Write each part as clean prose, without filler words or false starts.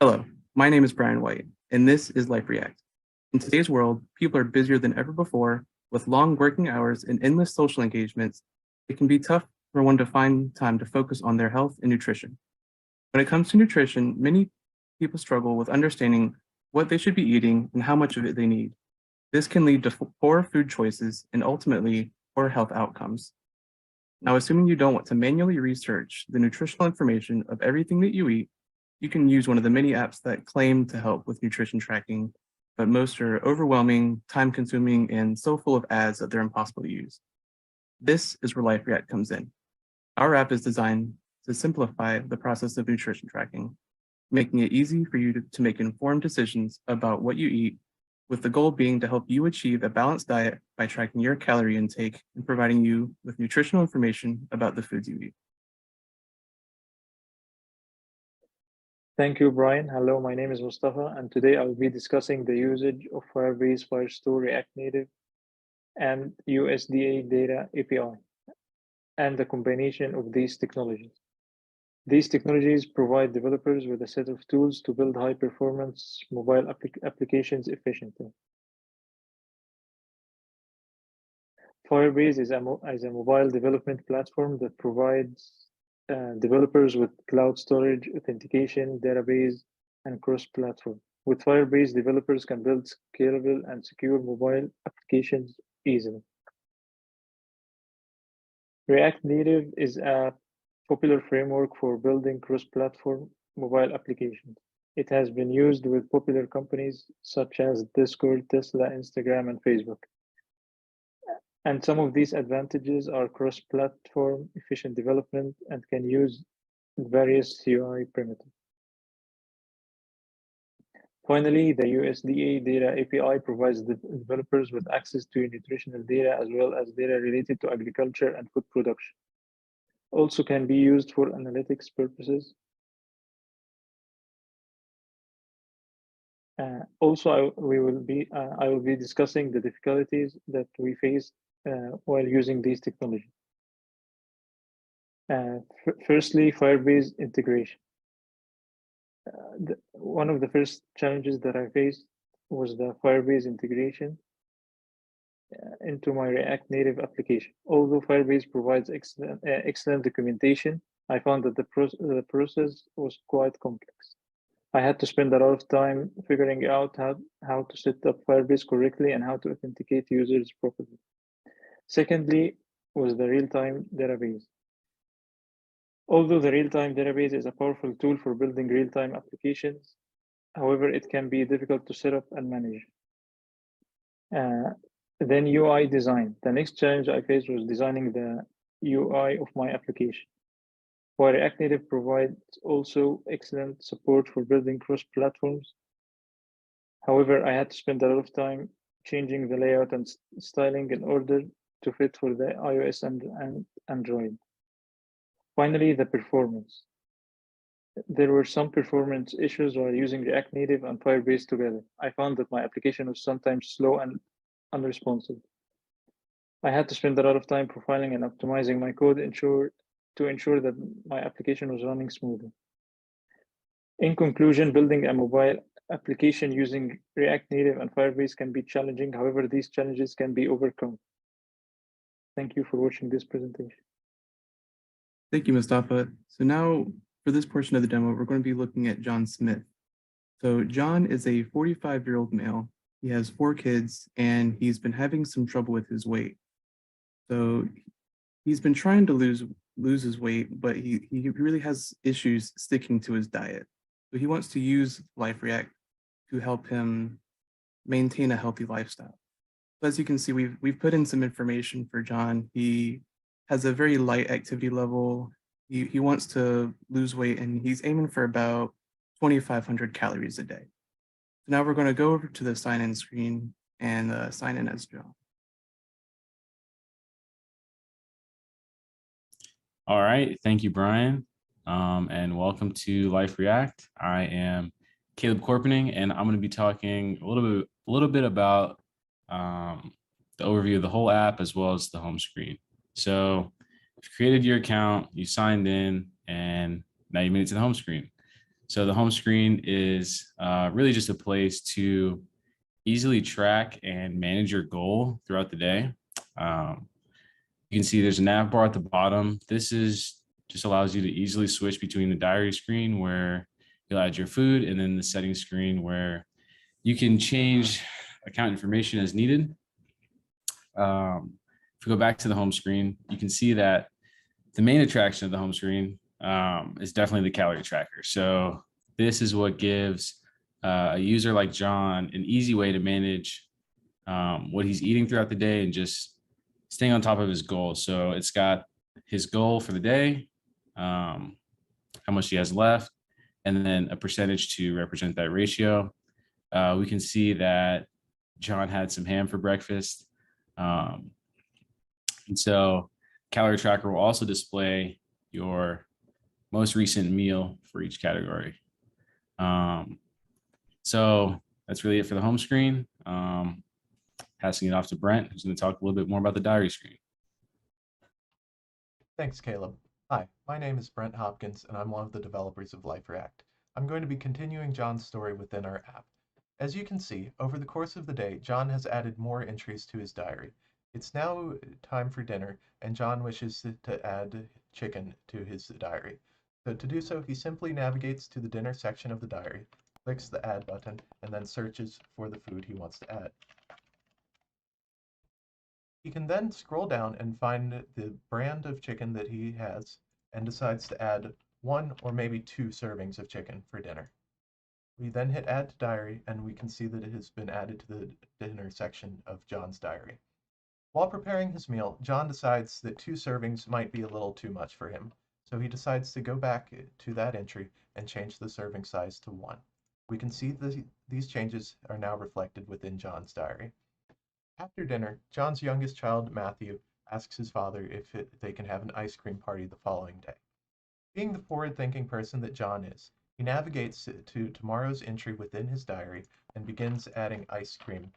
Hello, my name is Brian White, and this is Life React. In today's world, people are busier than ever before. With long working hours and endless social engagements, it can be tough for one to find time to focus on their health and nutrition. When it comes to nutrition, many people struggle with understanding what they should be eating and how much of it they need. This can lead to poor food choices and ultimately poor health outcomes. Now, assuming you don't want to manually research the nutritional information of everything that you eat, you can use one of the many apps that claim to help with nutrition tracking, but most are overwhelming, time consuming, and so full of ads that they're impossible to use. This is where Life React comes in. Our app is designed to simplify the process of nutrition tracking, making it easy for you to make informed decisions about what you eat, with the goal being to help you achieve a balanced diet by tracking your calorie intake and providing you with nutritional information about the foods you eat. Thank you, Brian. Hello, my name is Mustafa, and today I will be discussing the usage of Firebase Firestore React Native and USDA Data API, and the combination of these technologies. These technologies provide developers with a set of tools to build high-performance mobile applications efficiently. Firebase is a mobile development platform that provides developers with cloud storage, authentication, database, and cross-platform. With Firebase, developers can build scalable and secure mobile applications easily. React Native is a popular framework for building cross-platform mobile applications. It has been used with popular companies such as Discord, Tesla, Instagram, and Facebook. And some of these advantages are cross-platform efficient development and can use various UI primitives. Finally, the USDA Data API provides the developers with access to nutritional data as well as data related to agriculture and food production. Also can be used for analytics purposes. I will be discussing the difficulties that we face while using these technologies. Firstly, Firebase integration. One of the first challenges that I faced was the Firebase integration into my React Native application. Although Firebase provides excellent documentation, I found that the process was quite complex. I had to spend a lot of time figuring out how to set up Firebase correctly and how to authenticate users properly. Secondly, was the real-time database. Although the real-time database is a powerful tool for building real-time applications, however, it can be difficult to set up and manage. Then UI design. The next challenge I faced was designing the UI of my application. While React Native provides also excellent support for building cross-platforms, however, I had to spend a lot of time changing the layout and styling in order to fit for the iOS and Android. Finally, the performance. There were some performance issues while using React Native and Firebase together. I found that my application was sometimes slow and unresponsive. I had to spend a lot of time profiling and optimizing my code to ensure that my application was running smoothly. In conclusion, building a mobile application using React Native and Firebase can be challenging. However, these challenges can be overcome. Thank you for watching this presentation. Thank you, Mustafa. So now for this portion of the demo, we're going to be looking at John Smith. So John is a 45-year-old male. He has 4 kids and he's been having some trouble with his weight. So he's been trying to lose his weight, but he really has issues sticking to his diet. So he wants to use Life React to help him maintain a healthy lifestyle. So as you can see, we've put in some information for John. He has a very light activity level. He wants to lose weight and he's aiming for about 2,500 calories a day. So now we're going to go over to the sign-in screen and sign in as John. All right, thank you, Brian, and welcome to Life React. I am Caleb Corpening, and I'm going to be talking a little bit about the overview of the whole app as well as the home screen. So you've created your account, you signed in, and now you made it to the home screen. So the home screen is really just a place to easily track and manage your goal throughout the day. You can see there's a nav bar at the bottom. This is just allows you to easily switch between the diary screen where you'll add your food and then the settings screen where you can change account information as needed. If we go back to the home screen, you can see that the main attraction of the home screen is definitely the calorie tracker. So this is what gives a user like John an easy way to manage what he's eating throughout the day and just staying on top of his goals. So it's got his goal for the day, how much he has left, and then a percentage to represent that ratio. We can see that John had some ham for breakfast. And so calorie tracker will also display your most recent meal for each category. So that's really it for the home screen. Passing it off to Brent, who's going to talk a little bit more about the diary screen. Thanks, Caleb. Hi, my name is Brent Hopkins, and I'm one of the developers of LifeReact. I'm going to be continuing John's story within our app. As you can see, over the course of the day, John has added more entries to his diary. It's now time for dinner, and John wishes to add chicken to his diary. So to do so, he simply navigates to the dinner section of the diary, clicks the add button, and then searches for the food he wants to add. He can then scroll down and find the brand of chicken that he has and decides to add 1 or maybe 2 servings of chicken for dinner. We then hit add to diary and we can see that it has been added to the dinner section of John's diary. While preparing his meal, John decides that 2 servings might be a little too much for him, so he decides to go back to that entry and change the serving size to 1. We can see these changes are now reflected within John's diary. After dinner, John's youngest child, Matthew, asks his father if they can have an ice cream party the following day. Being the forward-thinking person that John is, he navigates to tomorrow's entry within his diary and begins adding ice cream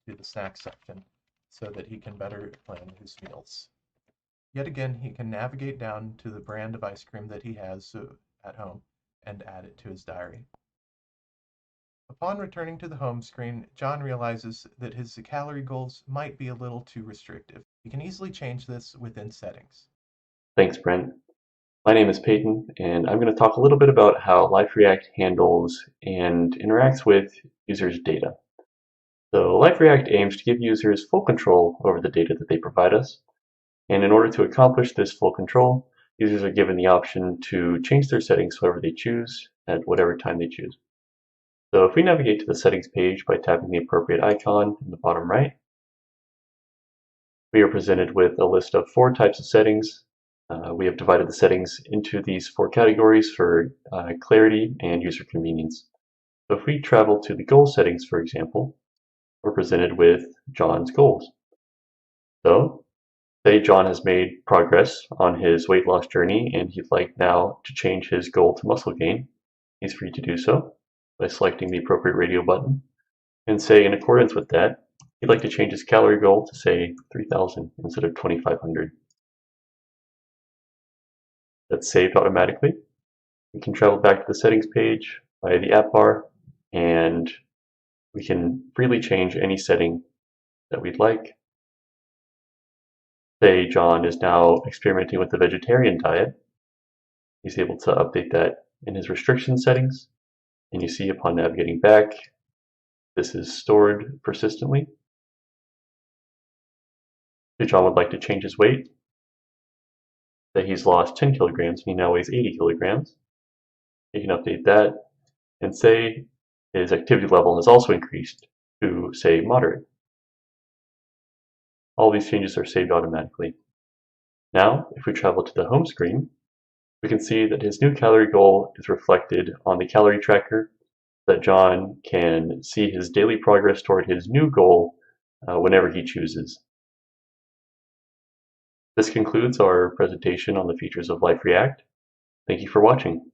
to the snack section so that he can better plan his meals. Yet again, he can navigate down to the brand of ice cream that he has at home and add it to his diary. Upon returning to the home screen, John realizes that his calorie goals might be a little too restrictive. He can easily change this within settings. Thanks, Brent. My name is Peyton, and I'm going to talk a little bit about how LifeReact handles and interacts with users' data. So LifeReact aims to give users full control over the data that they provide us. And in order to accomplish this full control, users are given the option to change their settings however they choose at whatever time they choose. So if we navigate to the settings page by tapping the appropriate icon in the bottom right, we are presented with a list of 4 types of settings. We have divided the settings into these 4 categories for clarity and user convenience. So if we travel to the goal settings, for example, we're presented with John's goals. So say John has made progress on his weight loss journey and he'd like now to change his goal to muscle gain. He's free to do so by selecting the appropriate radio button and say in accordance with that, he'd like to change his calorie goal to say 3,000 instead of 2,500. That's saved automatically. We can travel back to the settings page via the app bar and we can freely change any setting that we'd like. Say John is now experimenting with the vegetarian diet. He's able to update that in his restriction settings. And you see upon navigating back, this is stored persistently. If John would like to change his weight, that he's lost 10 kilograms and he now weighs 80 kilograms. You can update that and say his activity level has also increased to, say, moderate. All these changes are saved automatically. Now, if we travel to the home screen, we can see that his new calorie goal is reflected on the calorie tracker, that John can see his daily progress toward his new goal whenever he chooses. This concludes our presentation on the features of LifeReact. Thank you for watching.